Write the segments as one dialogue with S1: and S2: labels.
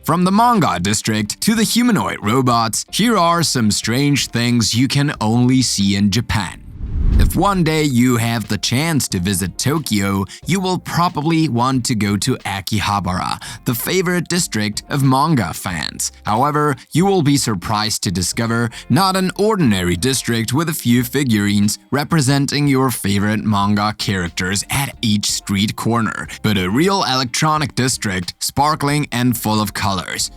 S1: From the manga district to the humanoid robots, here are some strange things you can only see in Japan. If one day you have the chance to visit Tokyo, you will probably want to go to Akihabara, the favorite district of manga fans. However, you will be surprised to discover not an ordinary district with a few figurines representing your favorite manga characters at each street corner, but a real electronic district, sparkling and full of colors.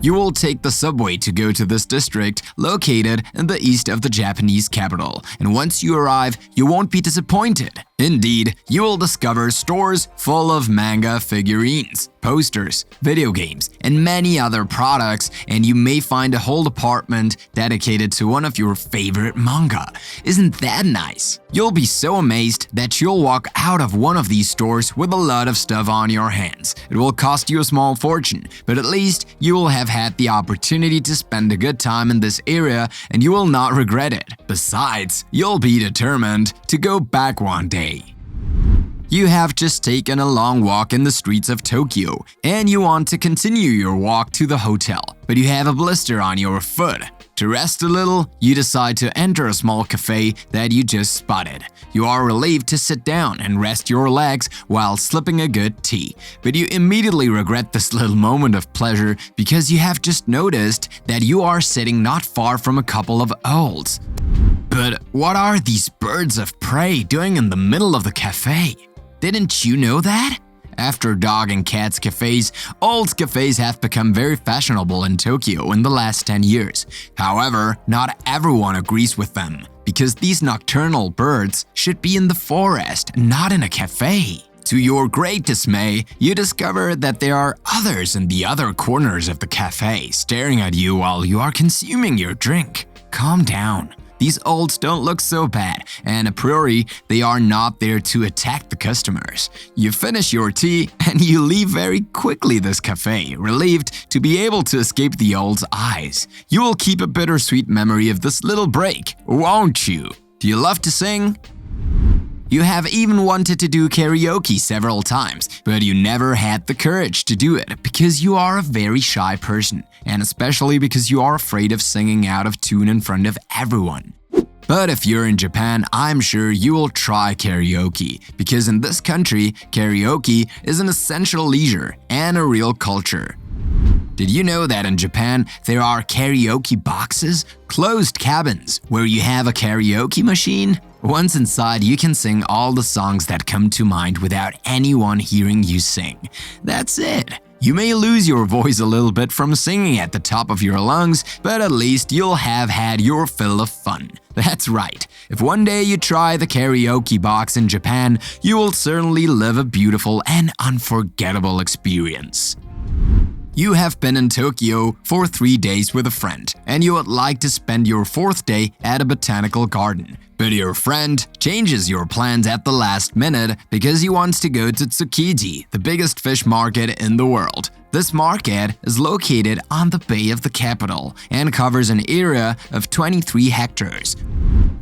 S1: You will take the subway to go to this district located in the east of the Japanese capital, and once you arrive, you won't be disappointed. Indeed, you will discover stores full of manga figurines, posters, video games, and many other products, and you may find a whole department dedicated to one of your favorite manga. Isn't that nice? You'll be so amazed that you'll walk out of one of these stores with a lot of stuff on your hands. It will cost you a small fortune, but at least you will have had the opportunity to spend a good time in this area and you will not regret it. Besides, you'll be determined to go back one day. You have just taken a long walk in the streets of Tokyo and you want to continue your walk to the hotel, but you have a blister on your foot. To rest a little, you decide to enter a small cafe that you just spotted. You are relieved to sit down and rest your legs while slipping a good tea, but you immediately regret this little moment of pleasure because you have just noticed that you are sitting not far from a couple of owls. But what are these birds of prey doing in the middle of the cafe? Didn't you know that? After dog and cats cafes, owls cafes have become very fashionable in Tokyo in the last 10 years. However, not everyone agrees with them, because these nocturnal birds should be in the forest, not in a cafe. To your great dismay, you discover that there are others in the other corners of the cafe staring at you while you are consuming your drink. Calm down. These owls don't look so bad, and a priori, they are not there to attack the customers. You finish your tea and you leave very quickly this cafe, relieved to be able to escape the owl's eyes. You will keep a bittersweet memory of this little break, won't you? Do you love to sing? You have even wanted to do karaoke several times, but you never had the courage to do it because you are a very shy person, and especially because you are afraid of singing out of tune in front of everyone. But if you're in Japan, I'm sure you will try karaoke, because in this country, karaoke is an essential leisure and a real culture. Did you know that in Japan, there are karaoke boxes, closed cabins, where you have a karaoke machine? Once inside, you can sing all the songs that come to mind without anyone hearing you sing. That's it. You may lose your voice a little bit from singing at the top of your lungs, but at least you'll have had your fill of fun. That's right. If one day you try the karaoke box in Japan, you will certainly live a beautiful and unforgettable experience. You have been in Tokyo for 3 days with a friend, and you would like to spend your 4th day at a botanical garden. But your friend changes your plans at the last minute because he wants to go to Tsukiji, the biggest fish market in the world. This market is located on the bay of the capital and covers an area of 23 hectares.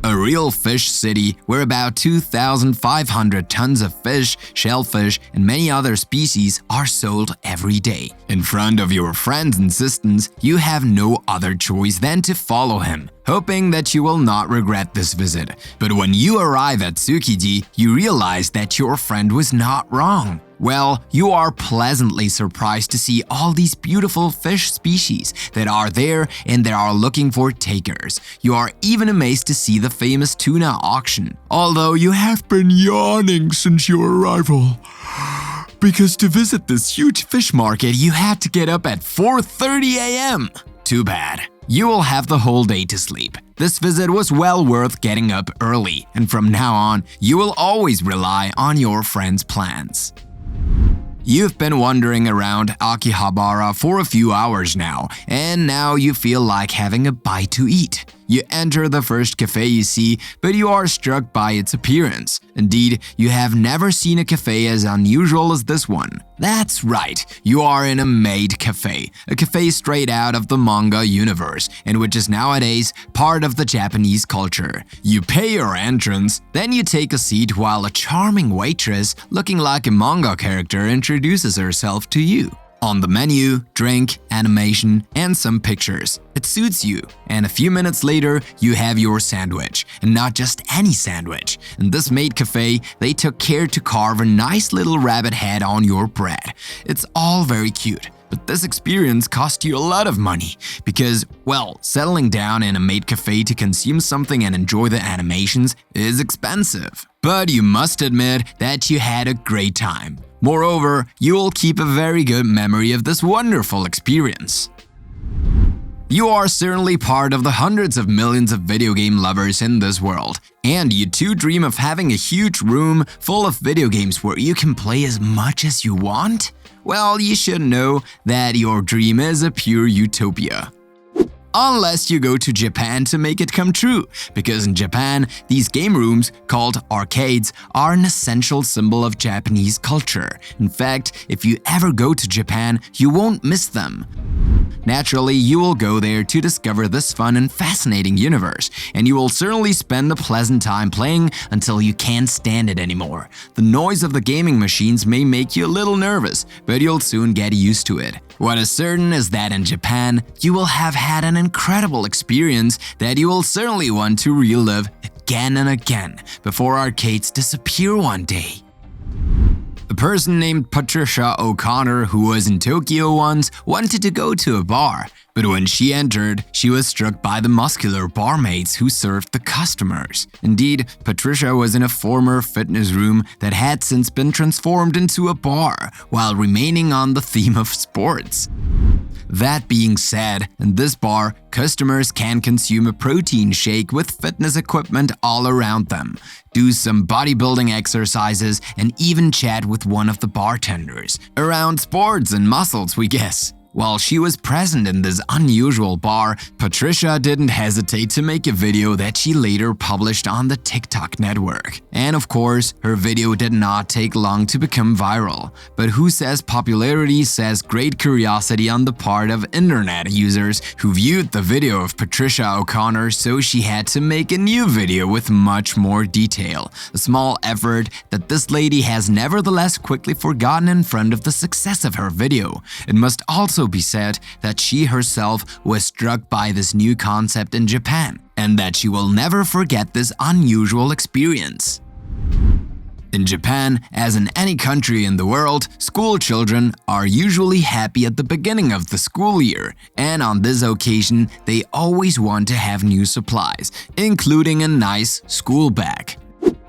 S1: A real fish city where about 2,500 tons of fish, shellfish, and many other species are sold every day. In front of your friend's insistence, you have no other choice than to follow him, hoping that you will not regret this visit. But when you arrive at Tsukiji, you realize that your friend was not wrong. Well, you are pleasantly surprised to see all these beautiful fish species that are there and that are looking for takers. You are even amazed to see the famous tuna auction, although you have been yawning since your arrival. Because to visit this huge fish market, you had to get up at 4:30 a.m. Too bad. You will have the whole day to sleep. This visit was well worth getting up early, and from now on, you will always rely on your friend's plans. You've been wandering around Akihabara for a few hours now, and now you feel like having a bite to eat. You enter the first cafe you see, but you are struck by its appearance. Indeed, you have never seen a cafe as unusual as this one. That's right, you are in a maid cafe, a cafe straight out of the manga universe, and which is nowadays part of the Japanese culture. You pay your entrance, then you take a seat while a charming waitress looking like a manga character introduces herself to you. On the menu, drink, animation, and some pictures. It suits you, and a few minutes later, you have your sandwich. And not just any sandwich. In this maid cafe, they took care to carve a nice little rabbit head on your bread. It's all very cute. But this experience cost you a lot of money because, well, settling down in a maid cafe to consume something and enjoy the animations is expensive. But you must admit that you had a great time. Moreover, you will keep a very good memory of this wonderful experience. You are certainly part of the hundreds of millions of video game lovers in this world. And you too dream of having a huge room full of video games where you can play as much as you want? Well, you should know that your dream is a pure utopia. Unless you go to Japan to make it come true, because in Japan, these game rooms, called arcades, are an essential symbol of Japanese culture. In fact, if you ever go to Japan, you won't miss them. Naturally, you will go there to discover this fun and fascinating universe, and you will certainly spend a pleasant time playing until you can't stand it anymore. The noise of the gaming machines may make you a little nervous, but you'll soon get used to it. What is certain is that in Japan, you will have had an incredible experience that you will certainly want to relive again and again before arcades disappear one day. A person named Patricia O'Connor, who was in Tokyo once, wanted to go to a bar. But when she entered, she was struck by the muscular barmaids who served the customers. Indeed, Patricia was in a former fitness room that had since been transformed into a bar, while remaining on the theme of sports. That being said, in this bar, customers can consume a protein shake with fitness equipment all around them, do some bodybuilding exercises, and even chat with one of the bartenders. Around sports and muscles, we guess. While she was present in this unusual bar, Patricia didn't hesitate to make a video that she later published on the TikTok network. And of course, her video did not take long to become viral. But who says popularity says great curiosity on the part of internet users who viewed the video of Patricia O'Connor, so she had to make a new video with much more detail. A small effort that this lady has nevertheless quickly forgotten in front of the success of her video. It must also be said that she herself was struck by this new concept in Japan, and that she will never forget this unusual experience. In Japan, as in any country in the world, school children are usually happy at the beginning of the school year, and on this occasion, they always want to have new supplies, including a nice school bag.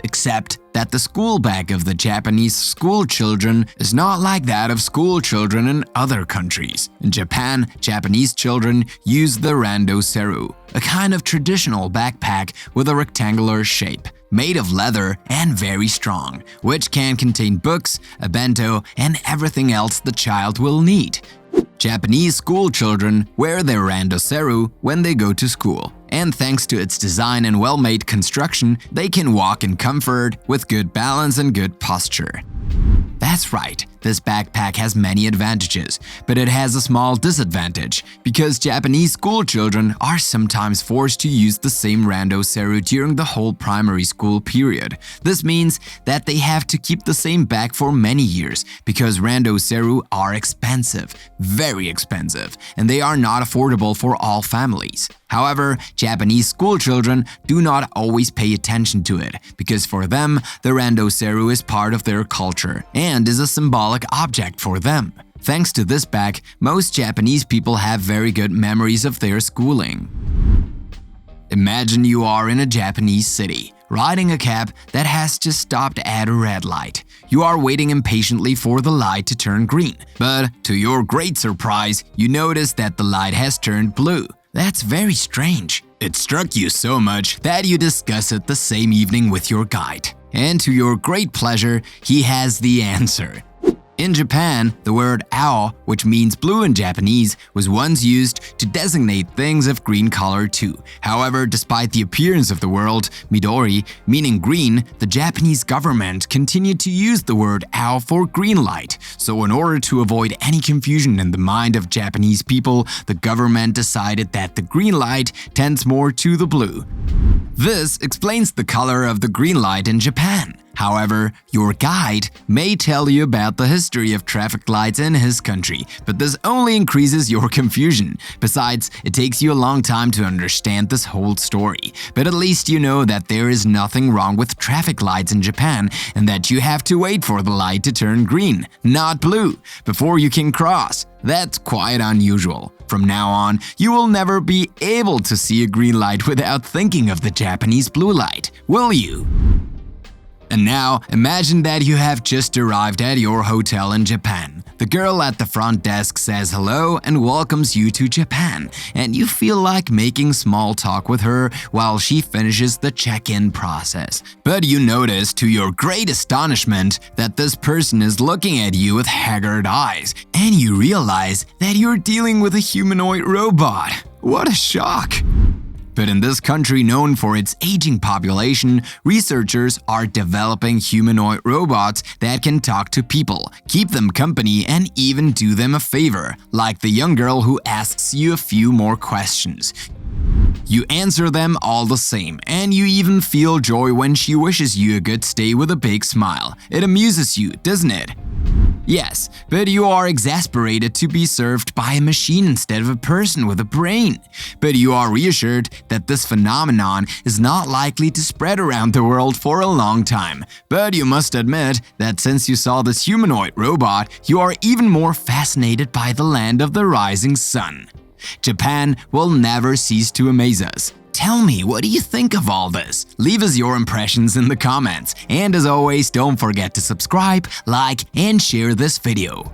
S1: Except that the school bag of the Japanese school children is not like that of school children in other countries. In Japan, Japanese children use the Rando Seru, a kind of traditional backpack with a rectangular shape, made of leather and very strong, which can contain books, a bento, and everything else the child will need. Japanese school children wear their Rando Seru when they go to school, and thanks to its design and well-made construction, they can walk in comfort with good balance and good posture. That's right, this backpack has many advantages, but it has a small disadvantage, because Japanese school children are sometimes forced to use the same Rando Seru during the whole primary school period. This means that they have to keep the same bag for many years, because Rando Seru are expensive, very expensive, and they are not affordable for all families. However, Japanese school children do not always pay attention to it, because for them, the Rando Seru is part of their culture and is a symbolic object for them. Thanks to this bag, most Japanese people have very good memories of their schooling. Imagine you are in a Japanese city, riding a cab that has just stopped at a red light. You are waiting impatiently for the light to turn green, but to your great surprise, you notice that the light has turned blue. That's very strange. It struck you so much that you discuss it the same evening with your guide. And to your great pleasure, he has the answer. In Japan, the word ao, which means blue in Japanese, was once used to designate things of green color too. However, despite the appearance of the word midori, meaning green, the Japanese government continued to use the word ao for green light. So in order to avoid any confusion in the mind of Japanese people, the government decided that the green light tends more to the blue. This explains the color of the green light in Japan. However, your guide may tell you about the history of traffic lights in his country, but this only increases your confusion. Besides, it takes you a long time to understand this whole story. But at least you know that there is nothing wrong with traffic lights in Japan and that you have to wait for the light to turn green, not blue, before you can cross. That's quite unusual. From now on, you will never be able to see a green light without thinking of the Japanese blue light, will you? And now, imagine that you have just arrived at your hotel in Japan. The girl at the front desk says hello and welcomes you to Japan, and you feel like making small talk with her while she finishes the check-in process. But you notice, to your great astonishment, that this person is looking at you with haggard eyes, and you realize that you're dealing with a humanoid robot. What a shock! But in this country known for its aging population, researchers are developing humanoid robots that can talk to people, keep them company, and even do them a favor, like the young girl who asks you a few more questions. You answer them all the same, and you even feel joy when she wishes you a good stay with a big smile. It amuses you, doesn't it? Yes, but you are exasperated to be served by a machine instead of a person with a brain. But you are reassured that this phenomenon is not likely to spread around the world for a long time. But you must admit that since you saw this humanoid robot, you are even more fascinated by the land of the rising sun. Japan will never cease to amaze us. Tell me, what do you think of all this? Leave us your impressions in the comments. And as always, don't forget to subscribe, like, and share this video.